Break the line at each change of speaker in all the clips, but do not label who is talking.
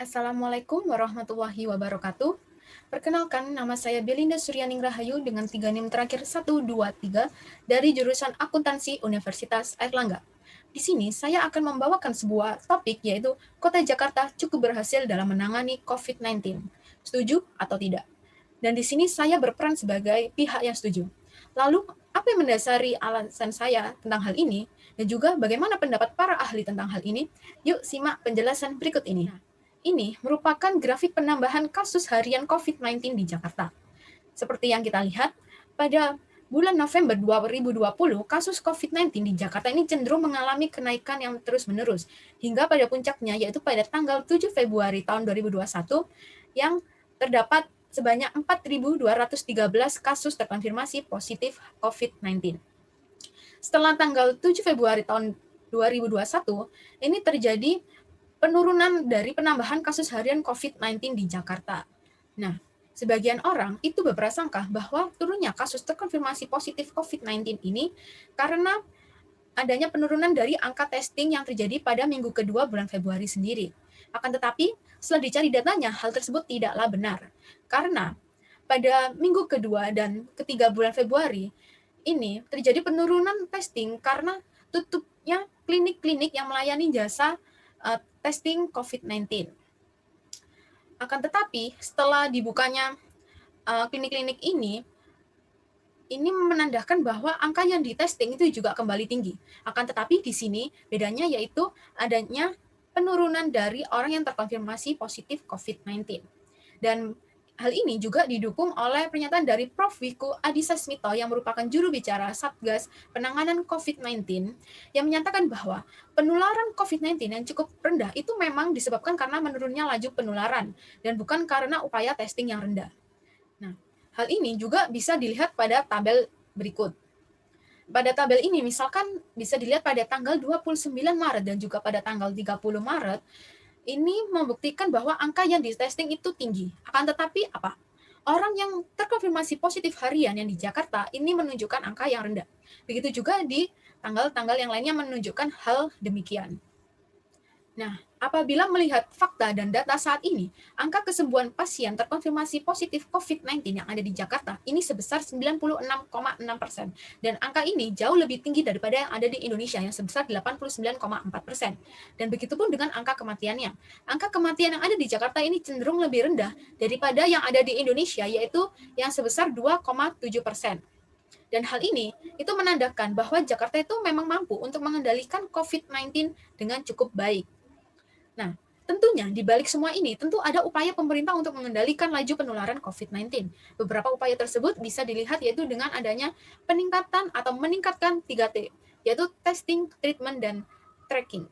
Assalamualaikum warahmatullahi wabarakatuh. Perkenalkan, nama saya Belinda Suryaning Rahayu dengan 3 NIM terakhir 123 dari jurusan Akuntansi Universitas Airlangga. Di sini saya akan membawakan sebuah topik yaitu Kota Jakarta cukup berhasil dalam menangani COVID-19. Setuju atau tidak? Dan di sini saya berperan sebagai pihak yang setuju. Lalu, apa yang mendasari alasan saya tentang hal ini dan juga bagaimana pendapat para ahli tentang hal ini? Yuk simak penjelasan berikut ini. Ini merupakan grafik penambahan kasus harian COVID-19 di Jakarta. Seperti yang kita lihat, pada bulan November 2020, kasus COVID-19 di Jakarta ini cenderung mengalami kenaikan yang terus-menerus, hingga pada puncaknya yaitu pada tanggal 7 Februari tahun 2021, yang terdapat sebanyak 4.213 kasus terkonfirmasi positif COVID-19. Setelah tanggal 7 Februari tahun 2021, ini terjadi penurunan dari penambahan kasus harian COVID-19 di Jakarta. Nah, sebagian orang itu berprasangka bahwa turunnya kasus terkonfirmasi positif COVID-19 ini karena adanya penurunan dari angka testing yang terjadi pada minggu kedua bulan Februari sendiri. Akan tetapi, setelah dicari datanya, hal tersebut tidaklah benar. Karena pada minggu kedua dan ketiga bulan Februari, ini terjadi penurunan testing karena tutupnya klinik-klinik yang melayani jasa testing COVID-19. Akan tetapi, setelah dibukanya klinik-klinik ini menandakan bahwa angka yang di-testing itu juga kembali tinggi. Akan tetapi di sini bedanya yaitu adanya penurunan dari orang yang terkonfirmasi positif COVID-19. Dan hal ini juga didukung oleh pernyataan dari Prof. Wiku Adhisa Smito yang merupakan juru bicara Satgas Penanganan COVID-19 yang menyatakan bahwa penularan COVID-19 yang cukup rendah itu memang disebabkan karena menurunnya laju penularan dan bukan karena upaya testing yang rendah. Nah, hal ini juga bisa dilihat pada tabel berikut. Pada tabel ini misalkan bisa dilihat pada tanggal 29 Maret dan juga pada tanggal 30 Maret, ini membuktikan bahwa angka yang di-testing itu tinggi. Akan tetapi apa? Orang yang terkonfirmasi positif harian yang di Jakarta ini menunjukkan angka yang rendah. Begitu juga di tanggal-tanggal yang lainnya menunjukkan hal demikian. Nah, apabila melihat fakta dan data saat ini, angka kesembuhan pasien terkonfirmasi positif COVID-19 yang ada di Jakarta ini sebesar 96,6%. Dan angka ini jauh lebih tinggi daripada yang ada di Indonesia yang sebesar 89,4%. Dan begitu pun dengan angka kematiannya. Angka kematian yang ada di Jakarta ini cenderung lebih rendah daripada yang ada di Indonesia, yaitu yang sebesar 2,7%. Dan hal ini itu menandakan bahwa Jakarta itu memang mampu untuk mengendalikan COVID-19 dengan cukup baik. Nah, tentunya di balik semua ini tentu ada upaya pemerintah untuk mengendalikan laju penularan COVID-19. Beberapa upaya tersebut bisa dilihat yaitu dengan adanya peningkatan atau meningkatkan 3T, yaitu testing, treatment, dan tracking.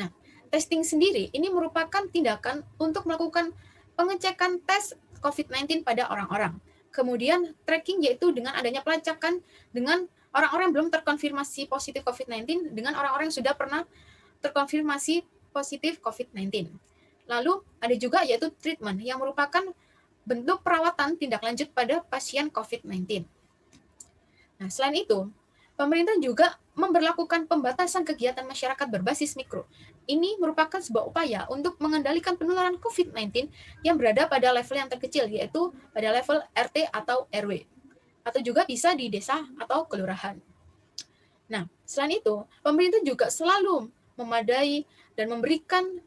Nah, testing sendiri ini merupakan tindakan untuk melakukan pengecekan tes COVID-19 pada orang-orang. Kemudian tracking yaitu dengan adanya pelacakan dengan orang-orang yang belum terkonfirmasi positif COVID-19 dengan orang-orang yang sudah pernah terkonfirmasi positif COVID-19. Lalu ada juga yaitu treatment yang merupakan bentuk perawatan tindak lanjut pada pasien COVID-19. Nah, selain itu, pemerintah juga memberlakukan pembatasan kegiatan masyarakat berbasis mikro. Ini merupakan sebuah upaya untuk mengendalikan penularan COVID-19 yang berada pada level yang terkecil, yaitu pada level RT atau RW, atau juga bisa di desa atau kelurahan. Nah, selain itu, pemerintah juga selalu memadai dan memberikan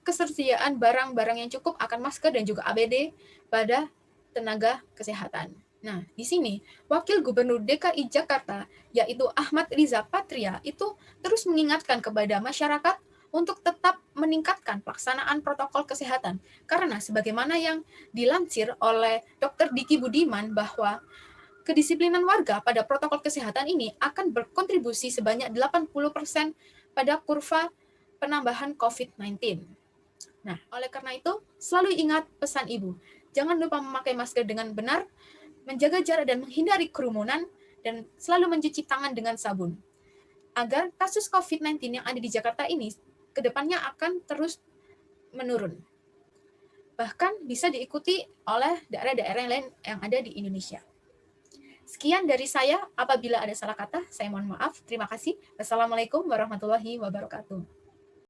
ketersediaan barang-barang yang cukup akan masker dan juga APD pada tenaga kesehatan. Nah, di sini Wakil Gubernur DKI Jakarta, yaitu Ahmad Riza Patria, itu terus mengingatkan kepada masyarakat untuk tetap meningkatkan pelaksanaan protokol kesehatan. Karena sebagaimana yang dilansir oleh Dr. Diki Budiman bahwa kedisiplinan warga pada protokol kesehatan ini akan berkontribusi sebanyak 80% pada kurva penambahan COVID-19. Nah, oleh karena itu, selalu ingat pesan Ibu. Jangan lupa memakai masker dengan benar, menjaga jarak dan menghindari kerumunan, dan selalu mencuci tangan dengan sabun. Agar kasus COVID-19 yang ada di Jakarta ini kedepannya akan terus menurun. Bahkan bisa diikuti oleh daerah-daerah yang lain yang ada di Indonesia. Sekian dari saya. Apabila ada salah kata, saya mohon maaf. Terima kasih. Wassalamualaikum warahmatullahi wabarakatuh.